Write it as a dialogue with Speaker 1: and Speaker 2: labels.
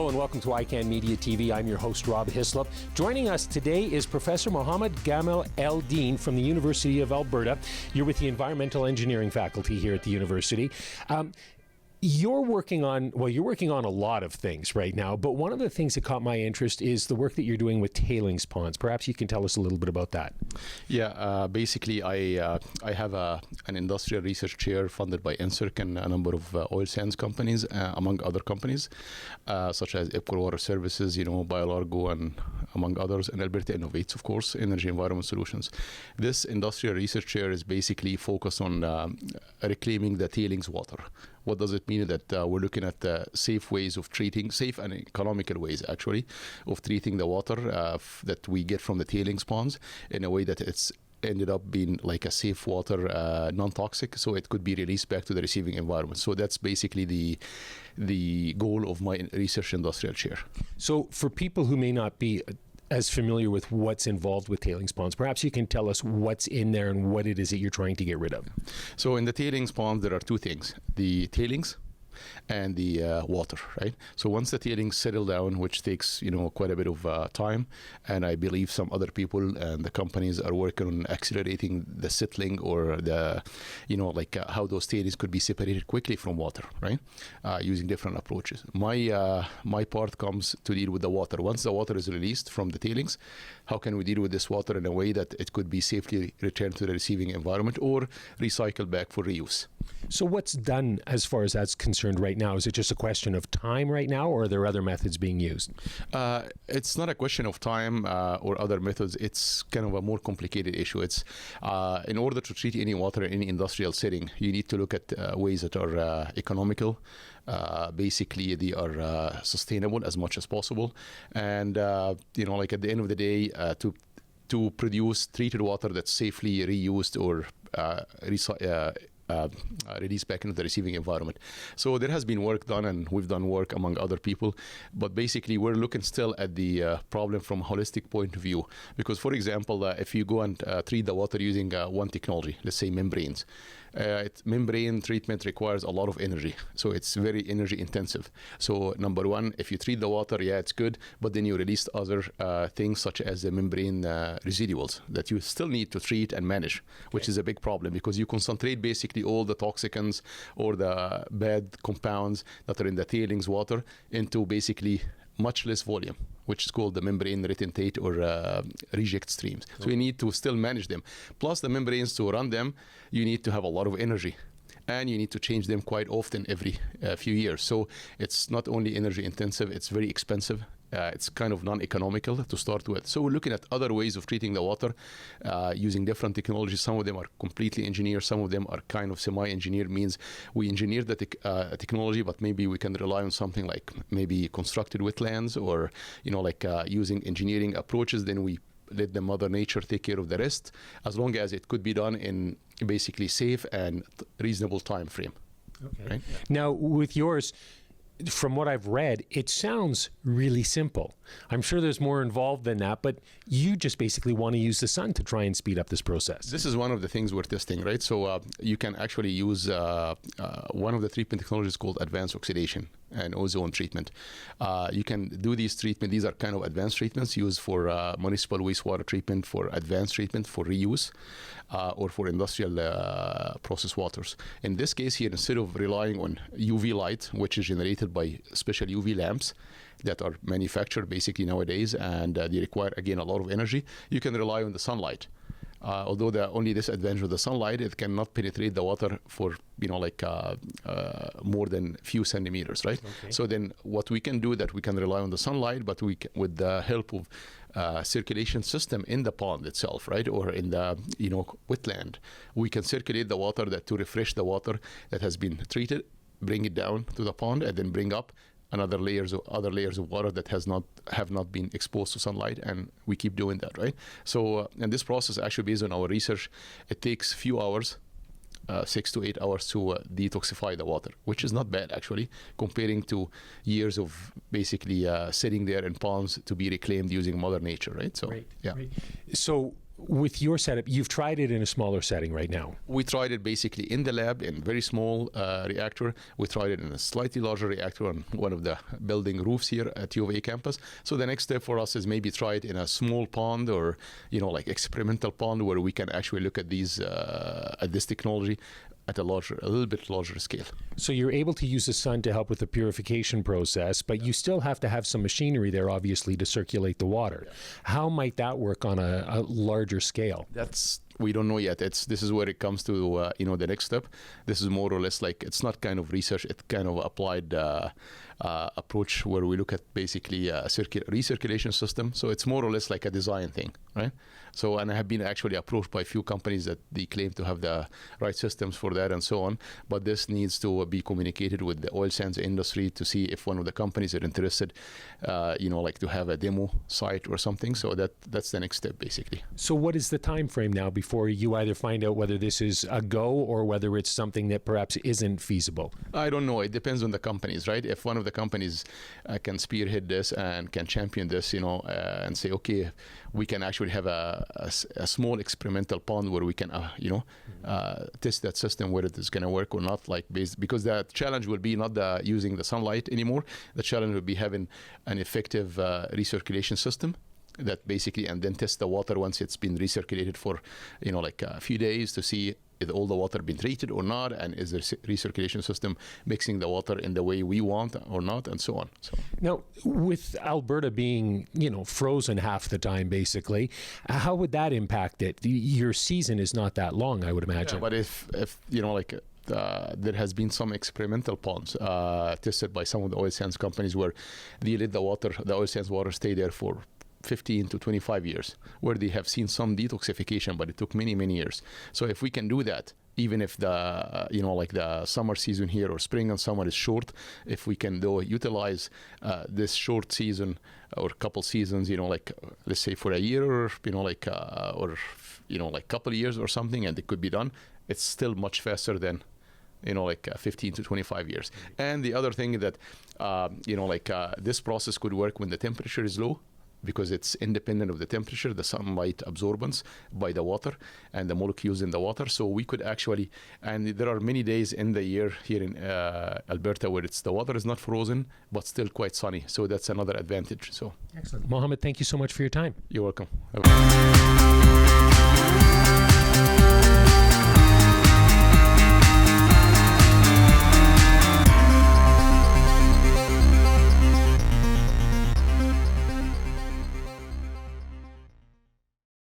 Speaker 1: Hello and welcome to ICANN Media TV. I'm your host, Rob Hislop. Joining us today is Professor Mohamed Gamal El-Din from the University of Alberta. You're with the Environmental Engineering faculty here at the university. You're working on a lot of things right now, but one of the things that caught my interest is the work that you're doing with tailings ponds. Perhaps you can tell us a little bit about that.
Speaker 2: Yeah, basically I have an industrial research chair funded by NSERC and a number of oil sands companies, among other companies, such as Epcor Water Services, BioLargo, and among others, and Alberta Innovates, of course, Energy Environment Solutions. This industrial research chair is basically focused on reclaiming the tailings water. What does it mean? That we're looking at safe ways of treating, safe and economical ways, actually, of treating the water that we get from the tailings ponds in a way that it's ended up being like a safe water, non-toxic, so it could be released back to the receiving environment. So that's basically the goal of my research industrial chair.
Speaker 1: So for people who may not be as familiar with what's involved with tailings ponds, perhaps you can tell us what's in there and what it is that you're trying to get rid of.
Speaker 2: So in the tailings ponds, there are two things: the tailings and the water, right? So once the tailings settle down, which takes quite a bit of time, and I believe some other people and the companies are working on accelerating the settling or the how those tailings could be separated quickly from water, right? Using different approaches. My part comes to deal with the water. Once the water is released from the tailings, how can we deal with this water in a way that it could be safely returned to the receiving environment or recycled back for reuse?
Speaker 1: So what's done as far as that's concerned right now? Is it just a question of time right now, or are there other methods being used?
Speaker 2: It's not a question of time or other methods. It's kind of a more complicated issue. It's in order to treat any water in any industrial setting, you need to look at ways that are economical. Basically, they are sustainable as much as possible. And, at the end of the day, to produce treated water that's safely reused or released back into the receiving environment. So there has been work done, and we've done work among other people, but basically we're looking still at the problem from a holistic point of view. Because, for example, if you go and treat the water using one technology, let's say membranes, membrane treatment requires a lot of energy, so it's very energy intensive. So number one, if you treat the water, it's good, but then you release other things such as the membrane residuals that you still need to treat and manage, which is a big problem, because you concentrate basically all the toxicants or the bad compounds that are in the tailings water into basically much less volume, which is called the membrane retentate or reject streams. So you need to still manage them. Plus the membranes, to run them, you need to have a lot of energy, and you need to change them quite often every few years. So it's not only energy intensive, it's very expensive. It's kind of non-economical to start with. So we're looking at other ways of treating the water using different technologies. Some of them are completely engineered. Some of them are kind of semi-engineered, means we engineered the technology, but maybe we can rely on something like maybe constructed wetlands or, using engineering approaches. Then we let the Mother Nature take care of the rest, as long as it could be done in basically safe and reasonable time frame.
Speaker 1: Okay.
Speaker 2: Right?
Speaker 1: Now, with yours, from what I've read, it sounds really simple. I'm sure there's more involved than that, but you just basically want to use the sun to try and speed up this process.
Speaker 2: This is one of the things we're testing, right? So you can actually use one of the treatment technologies called advanced oxidation and ozone treatment. You can do these treatments. These are kind of advanced treatments used for municipal wastewater treatment, for advanced treatment, for reuse, or for industrial process waters. In this case here, instead of relying on UV light, which is generated by special UV lamps that are manufactured basically nowadays, and they require, again, a lot of energy, you can rely on the sunlight. Although the only disadvantage of the sunlight, it cannot penetrate the water for more than a few centimeters, right?
Speaker 1: Okay.
Speaker 2: So then what we can do, that we can rely on the sunlight, but we can, with the help of circulation system in the pond itself, right, or in the wetland, we can circulate the water to refresh the water that has been treated, bring it down to the pond, and then bring up other layers of water that have not been exposed to sunlight, and we keep doing that, right? So and this process, actually based on our research, it takes few hours, 6 to 8 hours to detoxify the water, which is not bad actually, comparing to years of basically sitting there in ponds to be reclaimed using Mother Nature, right? So
Speaker 1: right,
Speaker 2: yeah.
Speaker 1: Right. So with your setup, you've tried it in a smaller setting right now.
Speaker 2: We tried it basically in the lab in very small reactor. We tried it in a slightly larger reactor on one of the building roofs here at U of A campus. So the next step for us is maybe try it in a small pond, or like experimental pond, where we can actually look at these at this technology at a little bit larger scale.
Speaker 1: So you're able to use the sun to help with the purification process, but you still have to have some machinery there, obviously, to circulate the water. Yeah. How might that work on a larger scale?
Speaker 2: We don't know yet. This is where it comes to the next step. This is more or less like, it's not kind of research, it's kind of applied approach, where we look at basically a recirculation system. So it's more or less like a design thing, right? So, and I have been actually approached by a few companies that they claim to have the right systems for that and so on. But this needs to be communicated with the oil sands industry to see if one of the companies are interested, like to have a demo site or something. So that's the next step, basically.
Speaker 1: So what is the time frame now before you either find out whether this is a go or whether it's something that perhaps isn't feasible?
Speaker 2: I don't know. It depends on the companies, right? If one of the companies can spearhead this and can champion this, and say, okay, we can actually have a small experimental pond where we can, test that system, whether it is going to work or not, because the challenge will be not using the sunlight anymore. The challenge will be having an effective recirculation system that basically, and then test the water once it's been recirculated for, a few days, to see if all the water been treated or not, and is the recirculation system mixing the water in the way we want or not, and so on. So
Speaker 1: now, with Alberta being, frozen half the time, basically, how would that impact it? Your season is not that long, I would imagine.
Speaker 2: Yeah, but if there has been some experimental ponds tested by some of the oil sands companies where they let the oil sands water stay there for 15 to 25 years, where they have seen some detoxification, but it took many, many years. So if we can do that, even if the, the summer season here or spring and summer is short, if we can utilize this short season or couple seasons, let's say for a year, or, couple of years or something, and it could be done, it's still much faster than 15 to 25 years. And the other thing that, this process could work when the temperature is low, because it's independent of the temperature, the sunlight absorbance by the water and the molecules in the water. So we could actually, and there are many days in the year here in Alberta where the water is not frozen, but still quite sunny. So that's another advantage. So
Speaker 1: excellent. Mohamed, thank you so much for your time.
Speaker 2: You're welcome.